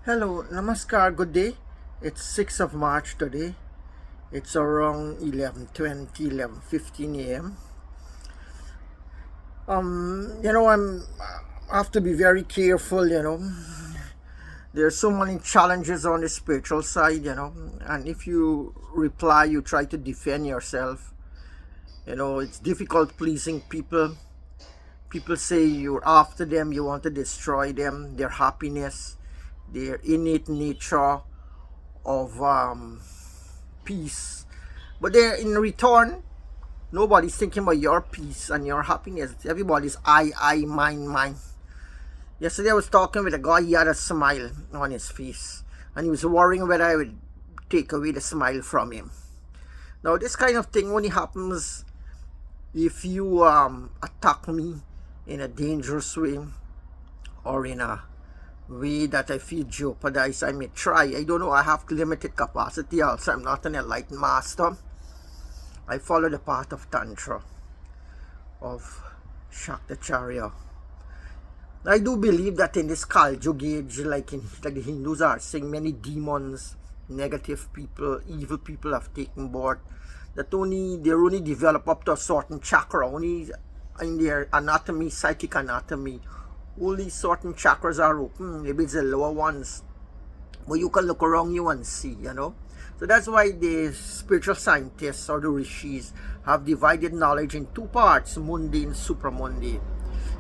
Hello, namaskar, good day. It's 6th of March today. It's around 11:20, 11:15 a.m. I have to be very careful. There's so many challenges on the spiritual side. And if you reply, you try to defend yourself. It's difficult pleasing people. People say you're after them, you want to destroy them, their happiness, their innate nature of peace. But then in return, nobody's thinking about your peace and your happiness. Everybody's I, mine, mine. Yesterday I was talking with a guy, he had a smile on his face. And he was worrying whether I would take away the smile from him. Now this kind of thing only happens if you attack me in a dangerous way or in a way that I feel jeopardized. I may try. I don't know. I have limited capacity. Also, I'm not an enlightened master. I follow the path of Tantra, of Shaktacharya. I do believe that in this Kali Yuga age, like the Hindus are saying, many demons, negative people, evil people have taken board. That they're only develop up to a certain chakra, only in their anatomy, psychic anatomy. Only certain chakras are open, maybe it's the lower ones. But you can look around you and see. So that's why the spiritual scientists or the rishis have divided knowledge in two parts, mundane, supramundane.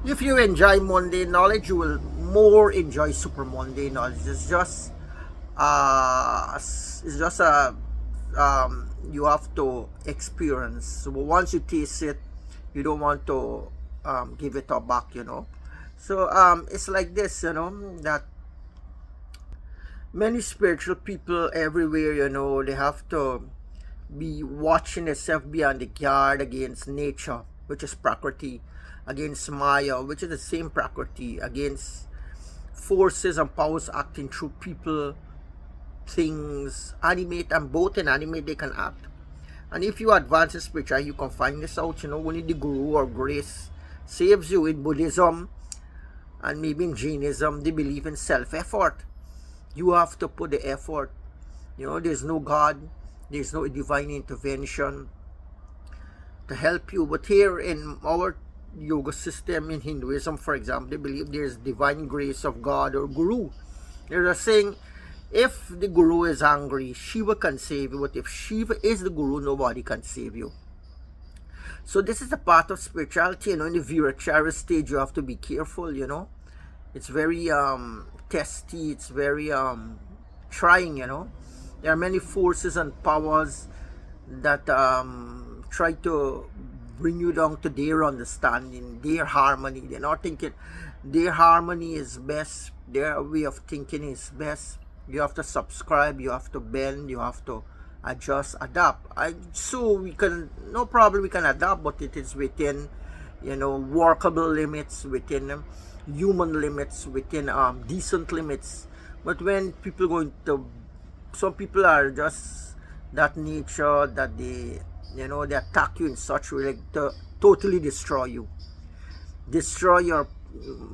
If you enjoy mundane knowledge, you will more enjoy supramundane knowledge. It's just you have to experience. So once you taste it, you don't want to give it back. So it's like this, that many spiritual people everywhere, they have to be watching themselves, be on the guard against nature, which is Prakriti, against Maya, which is the same Prakriti, against forces and powers acting through people, things, animate, and both in animate they can act. And if you advance in spirituality, you can find this out, only the Guru or grace saves you. In Buddhism and maybe in Jainism, they believe in self-effort. You have to put the effort. There's no God, there's no divine intervention to help you. But here in our yoga system, in Hinduism, for example, they believe there's divine grace of God or Guru. They're saying, if the Guru is angry, Shiva can save you. But if Shiva is the Guru, nobody can save you. So this is a part of spirituality. In the Viracharya stage, you have to be careful. It's very testy. It's very trying. There are many forces and powers that try to bring you down to their understanding, their harmony. They're not thinking their harmony is best. Their way of thinking is best. You have to subscribe. You have to bend. You have to adjust, adapt. So we can, no problem, we can adapt, but it is within, workable limits, within human limits, within decent limits. But when people some people are just that nature that they attack you in such a way, like to totally destroy you, destroy your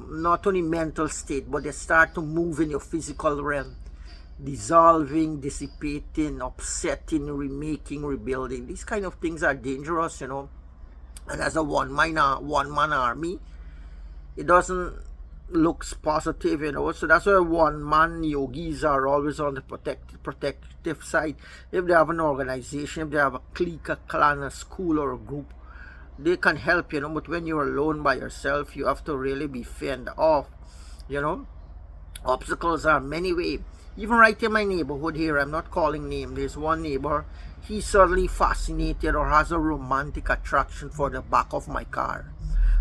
not only mental state, but they start to move in your physical realm, dissolving, dissipating, upsetting, remaking, rebuilding. These kind of things are dangerous. And as a one-man army, it doesn't look positive. So that's why one-man yogis are always on the protective side. If they have an organization, if they have a clique, a clan, a school, or a group, they can help. But when you're alone by yourself, you have to really be fended off. Obstacles are many ways. Even right in my neighborhood here, I'm not calling name, there's one neighbor, he's certainly fascinated or has a romantic attraction for the back of my car,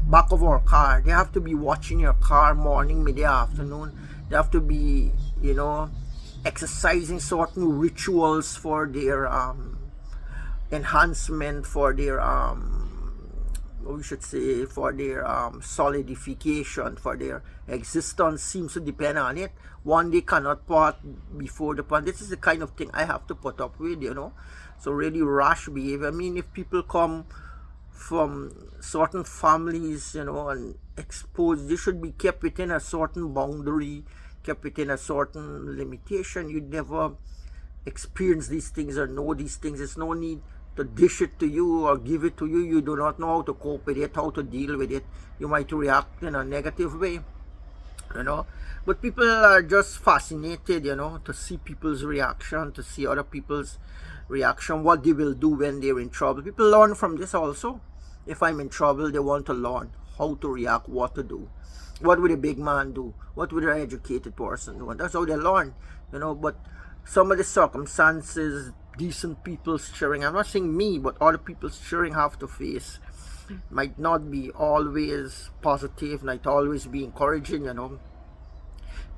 back of our car. They have to be watching your car morning, midday, afternoon. They have to be, exercising certain rituals for their enhancement, for their we should say for their solidification, for their existence seems to depend on it. One day cannot part before the part. This is the kind of thing I have to put up with. So really rash behavior. I mean, if people come from certain families, and exposed, they should be kept within a certain boundary. kept within a certain limitation, you'd never experience these things or know these things. There's no need to dish it to you or give it to you. You do not know how to cope with it, how to deal with it. You might react in a negative way, you know. But people are just fascinated, you know, to see people's reaction, to see other people's reaction, what they will do when they're in trouble. People learn from this also. If I'm in trouble, they want to learn how to react, what to do. What would a big man do? What would an educated person do? And that's how they learn, you know. But some of the circumstances decent people steering, I'm not saying me, but other people steering have to face, might not be always positive, might always be encouraging, you know.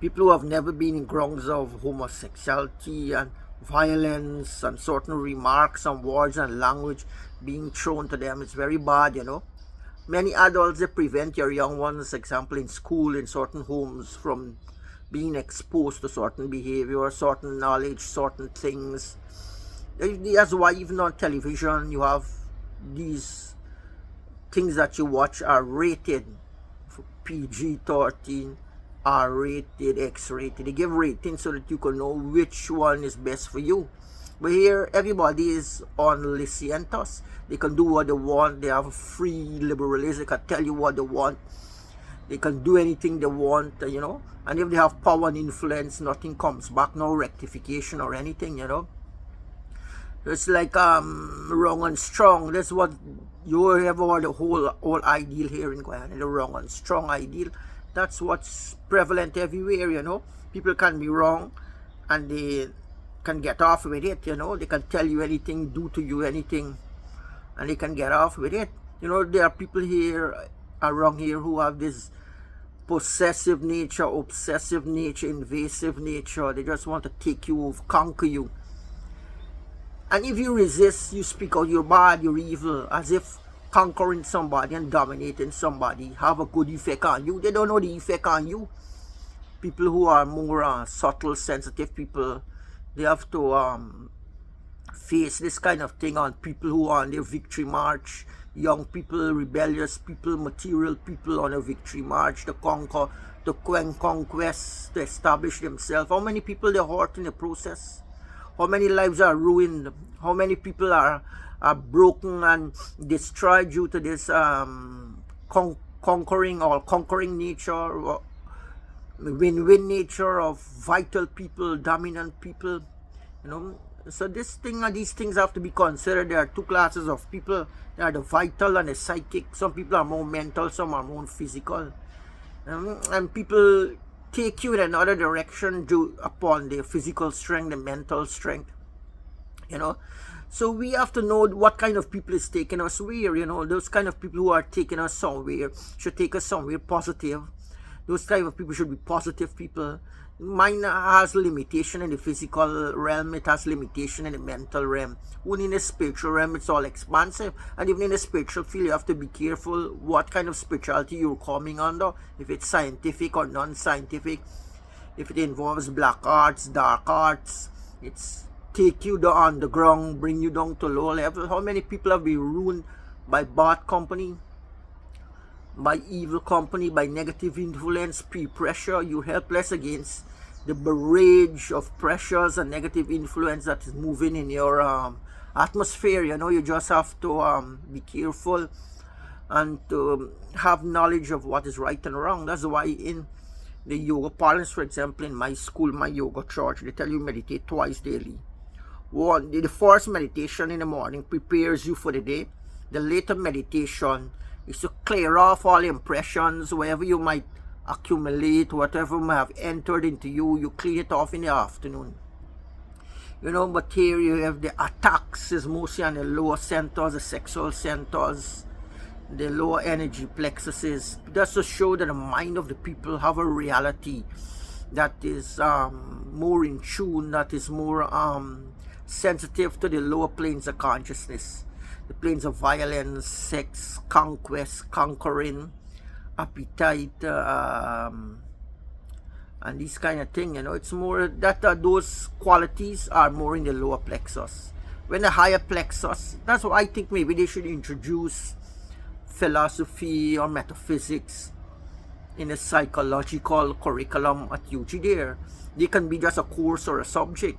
People who have never been in grounds of homosexuality and violence and certain remarks and words and language being thrown to them, it's very bad, you know. Many adults, they prevent your young ones, example in school, in certain homes, from being exposed to certain behavior, certain knowledge, certain things. That's why even on television you have these things that you watch are rated for PG-13, R-rated, X-rated. They give ratings so that you can know which one is best for you. But here, everybody is on licentious. They can do what they want. They have free liberalism. They can tell you what they want. They can do anything they want, you know. And if they have power and influence, nothing comes back, no rectification or anything, you know. It's like wrong and strong. That's what you have all the whole ideal here in Guyana, the wrong and strong ideal. That's what's prevalent everywhere, you know. People can be wrong and they can get off with it, you know. They can tell you anything, do to you anything, and they can get off with it. You know, there are people here around here who have this possessive nature, obsessive nature, invasive nature. They just want to take you over, conquer you. And if you resist, you speak out, you're bad, you're evil, as if conquering somebody and dominating somebody have a good effect on you. They don't know the effect on you. People who are more subtle, sensitive people, they have to face this kind of thing on people who are on their victory march. Young people, rebellious people, material people on a victory march to conquer, to conquest, to establish themselves. How many people they hurt in the process? How many lives are ruined? How many people are broken and destroyed due to this conquering nature, win-win nature of vital people, dominant people, you know. So these things have to be considered. There are two classes of people. There are the vital and the psychic. Some people are more mental, some are more physical, and people take you in another direction due upon their physical strength, the mental strength, you know. So we have to know what kind of people is taking us where, you know. Those kind of people who are taking us somewhere should take us somewhere positive. Those type of people should be positive people. Mine has limitation in the physical realm, it has limitation in the mental realm. Only in the spiritual realm it's all expansive. And even in the spiritual field you have to be careful what kind of spirituality you're coming under, if it's scientific or non-scientific, if it involves black arts, dark arts. It's take you down underground, bring you down to low level. How many people have been ruined by bad company, by evil company, by negative influence, peer pressure? You're helpless against the barrage of pressures and negative influence that is moving in your atmosphere, you know. You just have to be careful and to have knowledge of what is right and wrong. That's why in the yoga parlance, for example, in my school, my yoga church, they tell you meditate twice daily. The first meditation in the morning prepares you for the day. The later meditation is to clear off all impressions, wherever you might accumulate, whatever might have entered into you, you clean it off in the afternoon, you know. But here you have the attacks is mostly on the lower centers, the sexual centers, the lower energy plexuses. That's to show that the mind of the people have a reality that is more in tune, that is more sensitive to the lower planes of consciousness, the planes of violence, sex, conquest, conquering, appetite, and these kind of thing, you know. It's more that those qualities are more in the lower plexus. When the higher plexus, that's why I think maybe they should introduce philosophy or metaphysics in a psychological curriculum at UG there. They can be just a course or a subject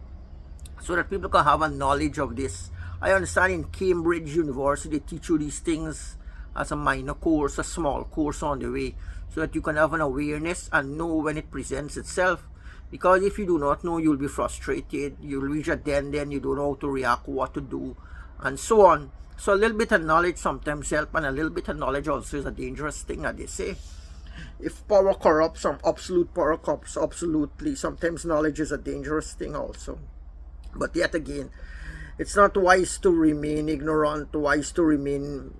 so that people can have a knowledge of this. I understand in Cambridge University they teach you these things as a minor course, a small course on the way, so that you can have an awareness and know when it presents itself. Because if you do not know, you'll be frustrated, you'll reach a den, then you don't know how to react, what to do, and so on. So a little bit of knowledge sometimes help, and a little bit of knowledge also is a dangerous thing, as they say. If power corrupts, some absolute power corrupts absolutely. Sometimes knowledge is a dangerous thing also. But yet again, it's not wise to remain ignorant, wise to remain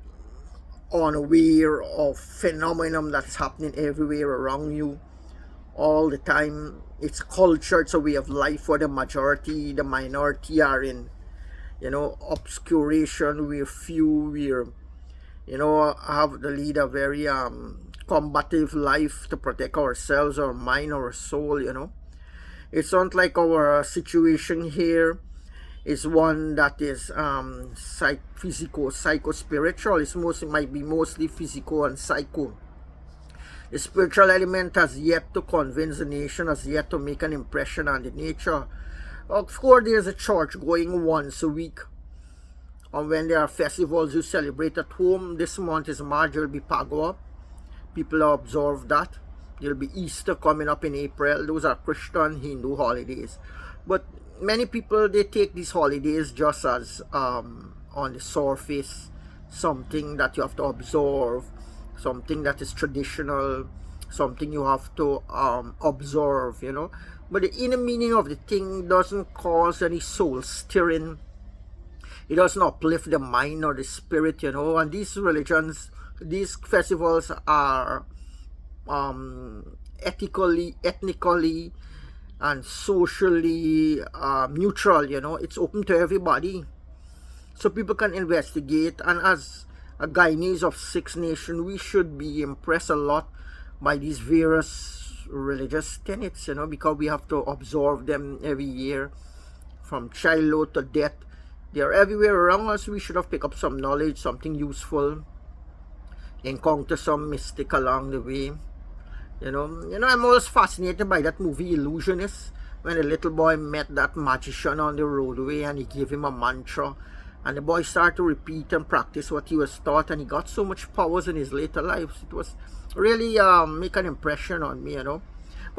unaware of phenomenon that's happening everywhere around you all the time. It's culture, it's a way of life for the majority. The minority are in, obscuration. We're few, we're, have to lead a very combative life to protect ourselves, our mind, our soul. It's not like our situation here is one that is physical, psycho-spiritual. It might be mostly physical and psycho. The spiritual element has yet to convince the nation, has yet to make an impression on the nature. Of course, there's a church going once a week. And when there are festivals you celebrate at home, this month is March, there will be Pagua. People observe that. There will be Easter coming up in April. Those are Christian, Hindu holidays. But many people, they take these holidays just as on the surface, something that you have to observe, something that is traditional, something you have to observe, But the inner meaning of the thing doesn't cause any soul stirring. It doesn't uplift the mind or the spirit, And these religions, these festivals are ethnically and socially neutral, It's open to everybody. So people can investigate, and as a Guyanese of 6 nations, we should be impressed a lot by these various religious tenets, because we have to observe them every year from childhood to death. They are everywhere around us. We should have picked up some knowledge, something useful, encounter some mystic along the way. I'm always fascinated by that movie Illusionist, when the little boy met that magician on the roadway and he gave him a mantra, and the boy started to repeat and practice what he was taught, and he got so much powers in his later lives. It was really make an impression on me, But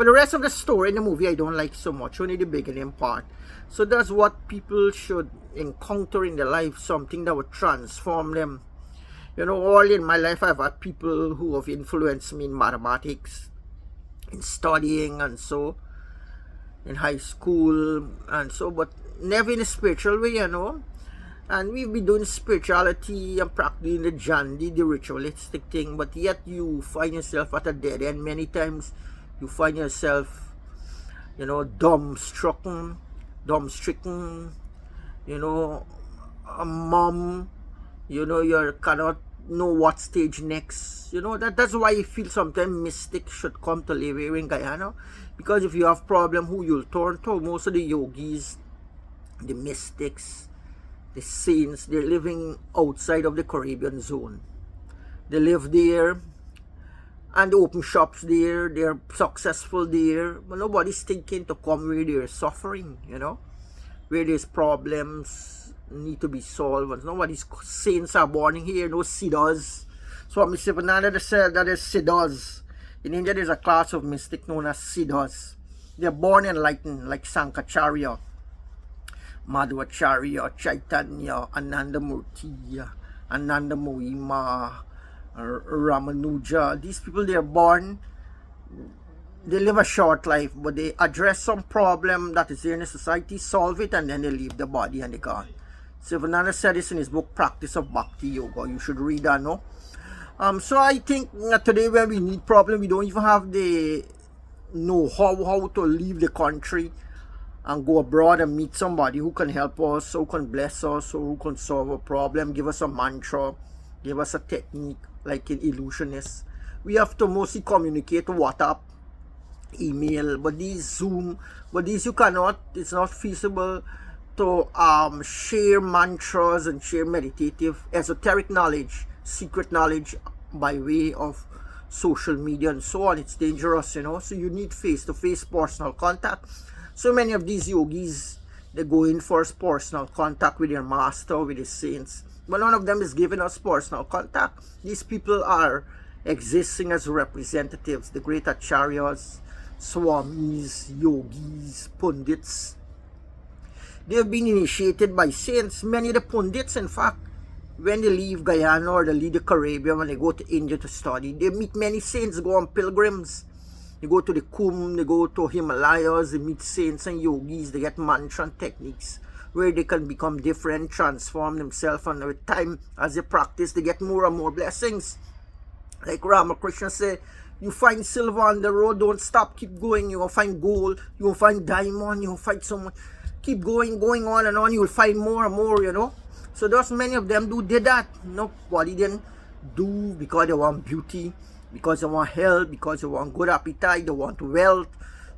the rest of the story in the movie I don't like so much, only the beginning part. So that's what people should encounter in their life, something that would transform them. All in my life I've had people who have influenced me in mathematics, in studying and so, in high school and so, but never in a spiritual way, And we've been doing spirituality and practicing the jandi, the ritualistic thing, but yet you find yourself at a dead end. Many times you find yourself, dumbstricken, a mom, you cannot know what stage next. That's why I feel sometimes mystics should come to live here in Guyana, because if you have problem, who you'll turn to? Most of the yogis, the mystics, the saints, they're living outside of the Caribbean zone. They live there, and they open shops there, they're successful there, but nobody's thinking to come where they're suffering, where there's problems need to be solved. Nobody's saints are born here, no siddhas. So Mr. Sivananda said that is siddhas. In India there's a class of mystic known as siddhas. They're born enlightened, like Sankacharya, Madhvacharya, Chaitanya, Anandamurti, Anandamohima, Ramanuja. These people, they are born, they live a short life, but they address some problem that is there in the society, solve it, and then they leave the body and they gone. Sivananda said this in his book Practice of Bhakti Yoga. You should read that, no? So I think today when we need problem, we don't even have the know-how how to leave the country and go abroad and meet somebody who can help us, who can bless us, or who can solve a problem, give us a mantra, give us a technique, like in Illusionists. We have to mostly communicate WhatsApp, email, but these Zoom, but these you cannot, it's not feasible to share mantras and share meditative, esoteric knowledge, secret knowledge by way of social media and so on. It's dangerous, you know. So you need face-to-face personal contact. So many of these yogis, they go in for personal contact with their master, with the saints. But none of them is giving us personal contact. These people are existing as representatives, the great acharyas, swamis, yogis, pundits. They have been initiated by saints. Many of the pundits, in fact, when they leave Guyana or they leave the Caribbean, when they go to India to study, they meet many saints, go on pilgrims. They go to the Kumbh, they go to Himalayas, they meet saints and yogis, they get mantra techniques where they can become different, transform themselves, and with time, as they practice, they get more and more blessings. Like Ramakrishna said, you find silver on the road, don't stop, keep going. You will find gold, you will find diamond, you will find someone. Keep going on and on, you will find more and more, you know. So there's many of them who did that. Nobody didn't do because they want beauty, because they want health, because they want good appetite, they want wealth,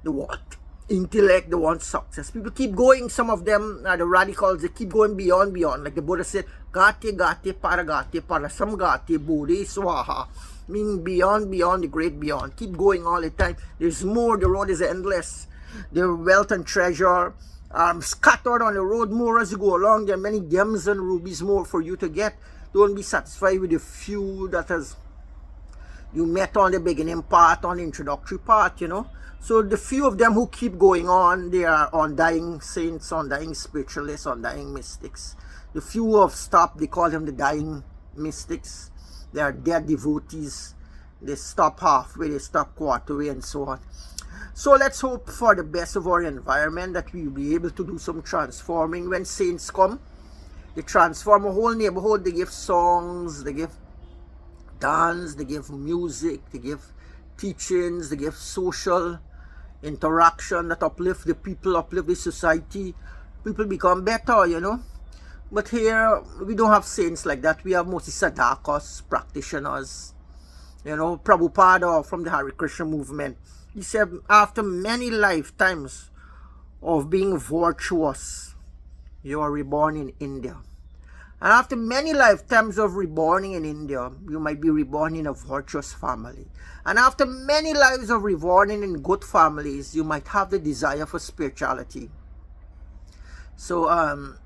they want intellect, they want success. People keep going. Some of them are the radicals. They keep going beyond. Like the Buddha said, gate, parasamgate, bodhi, swaha. Meaning beyond, the great beyond. Keep going all the time. There's more. The road is endless. Their wealth and treasure scattered on the road more as you go along. There are many gems and rubies more for you to get. Don't be satisfied with the few that you met on the beginning part, on the introductory part, you know. So the few of them who keep going on, they are undying saints, undying spiritualists, undying mystics. The few who have stopped, they call them the dying mystics. They are dead devotees. They stop halfway, they stop quarter way, and so on. So let's hope for the best of our environment, that we will be able to do some transforming. When saints come, they transform a whole neighborhood. They give songs, they give dance, they give music, they give teachings, they give social interaction that uplift the people, uplift the society. People become better, you know. But here, we don't have saints like that. We have mostly sadhakas, practitioners. You know, Prabhupada from the Hare Krishna movement, he said, after many lifetimes of being virtuous, you are reborn in India. And after many lifetimes of reborning in India, you might be reborn in a virtuous family. And after many lives of reborning in good families, you might have the desire for spirituality. So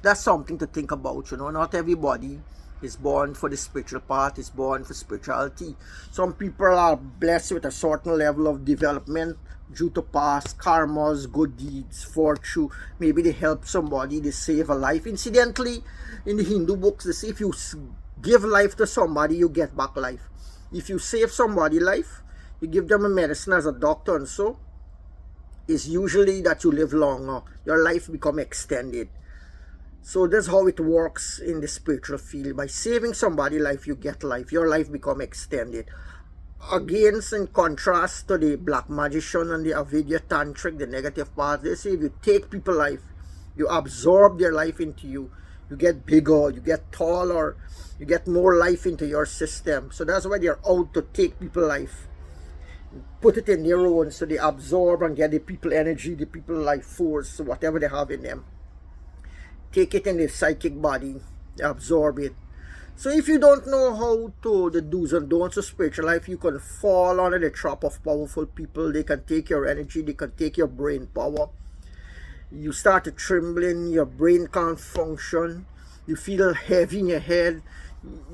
that's something to think about, you know. Not everybody is born for the spiritual path, is born for spirituality. Some people are blessed with a certain level of development due to past karmas, good deeds, fortune. Maybe they help somebody, they save a life. Incidentally, in the Hindu books, they say if you give life to somebody, you get back life. If you save somebody's life, you give them a medicine as a doctor, and so it's usually that you live longer. Your life become extended. So that's how it works in the spiritual field. By saving somebody's life, you get life. Your life become extended. Against, in contrast to the black magician and the Avidya tantric, the negative part, they say if you take people's life, you absorb their life into you. You get bigger, you get taller, you get more life into your system. So that's why they're out to take people's life, put it in their own, so they absorb and get the people energy, the people life force, whatever they have in them. Take it in the psychic body, absorb it. So if you don't know how to, the do's and don'ts of spiritual life, you can fall under the trap of powerful people. They can take your energy, they can take your brain power. You start to trembling, your brain can't function, you feel heavy in your head,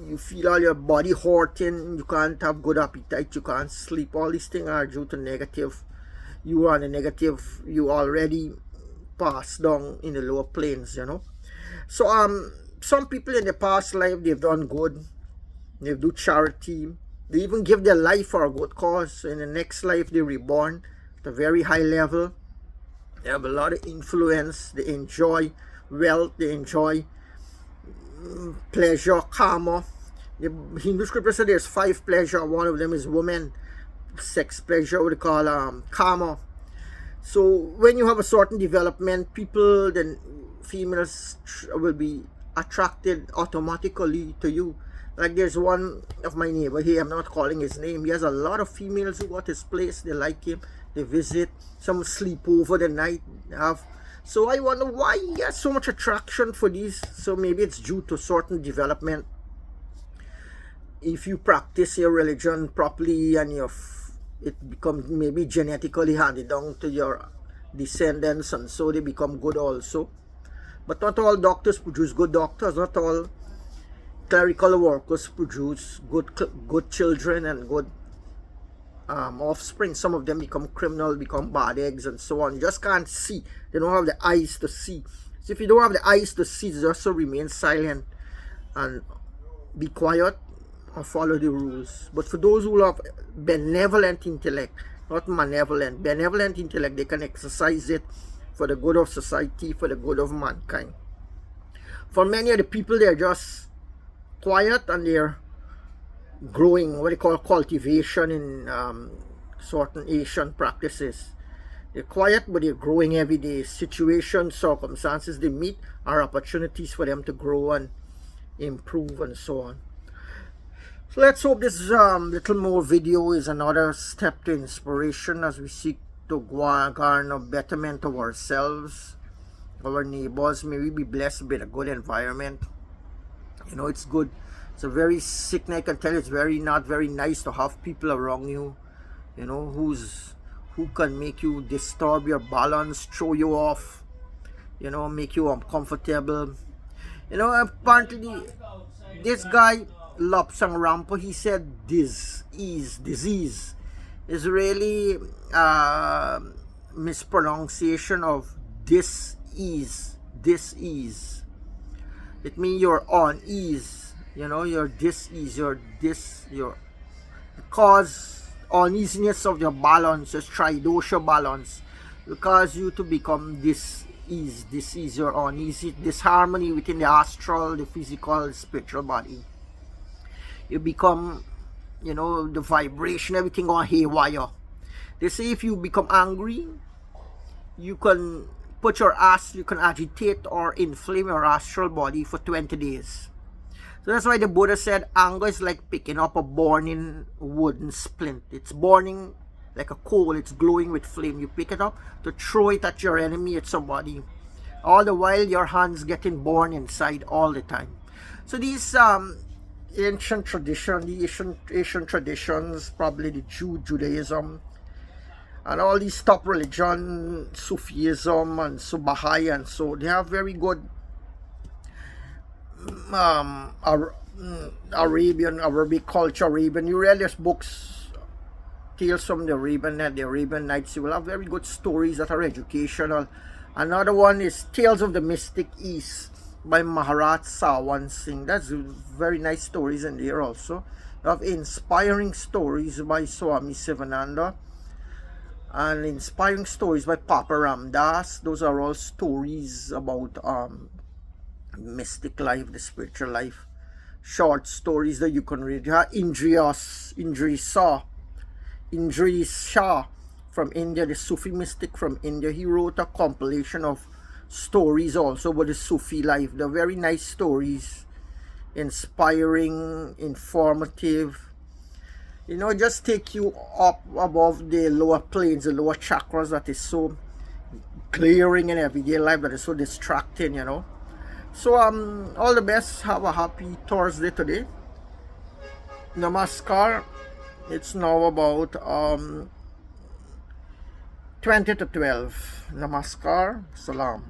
you feel all your body hurting, you can't have good appetite, you can't sleep. All these things are due to negative. You are the negative, you already passed down in the lower planes, you know. So some people in the past life, they've done good, they do charity, they even give their life for a good cause. In the next life, they're reborn at a very high level. They have a lot of influence, they enjoy wealth, they enjoy pleasure, karma. The Hindu scripture says there's 5 pleasures. One of them is women, sex pleasure, what they call karma. So when you have a certain development, people, then females will be attracted automatically to you. Like there's one of my neighbor here, I'm not calling his name, he has a lot of females who got his place, they like him, they visit, some sleep over the night, so I wonder why he has so much attraction for these. So maybe it's due to certain development. if you practice your religion properly and it becomes maybe genetically handed down to your descendants, and so they become good also. But not all doctors produce good doctors. Not all clerical workers produce good children and good offspring. Some of them become criminal, become bad eggs, and so on. You just can't see. They don't have the eyes to see. So if you don't have the eyes to see, just so remain silent and be quiet and follow the rules. But for those who have benevolent intellect, not malevolent, benevolent intellect, they can exercise it for the good of society, for the good of mankind. For many of the people, they're just quiet and they're growing, what they call cultivation in certain Asian practices. They're quiet, but they're growing every day. Situations, circumstances they meet are opportunities for them to grow and improve and so on. So let's hope this little more video is another step to inspiration as we seek to garner betterment of ourselves, our neighbors. May we be blessed with a good environment. You know, it's good. It's a very sick night. I can tell you, it's not very nice to have people around you, you know, who can make you disturb your balance, throw you off, you know, make you uncomfortable. You know, apparently this guy Lobsang Rampo, he said disease is really mispronunciation of dis-ease. It means you're on ease, you know, you're dis-ease, your cause uneasiness of your balance, your stridosha balance, will cause you to become dis-ease, your uneasy, disharmony within the astral, the physical, the spiritual body. You become, you know, the vibration, everything on haywire. They say if you become angry, you can you can agitate or inflame your astral body for 20 days. So that's why the Buddha said anger is like picking up a burning wooden splint. It's burning like a coal, it's glowing with flame. You pick it up to throw it at your enemy, at somebody. All the while your hands getting burned inside all the time. So these ancient tradition, the Asian traditions, probably the Judaism, and all these top religion, Sufism and Baha'i, and so they have very good Arabic culture. Arabian, you read these books, Tales from the Arabian Nights. You will have very good stories that are educational. Another one is Tales of the Mystic East by Maharaj Sawan Singh. That's very nice stories in there also. You have inspiring stories by Swami Sivananda and inspiring stories by Papa Ram Dass. Those are all stories about mystic life, the spiritual life. Short stories that you can read. You have Indri Shah from India, the Sufi mystic from India. He wrote a compilation of stories also about the Sufi life. They're very nice stories, inspiring, informative. You know, just take you up above the lower planes, the lower chakras that is so glaring in everyday life, that is so distracting, you know. So all the best. Have a happy Thursday today. Namaskar. It's now about 20 to 12. Namaskar. Salam.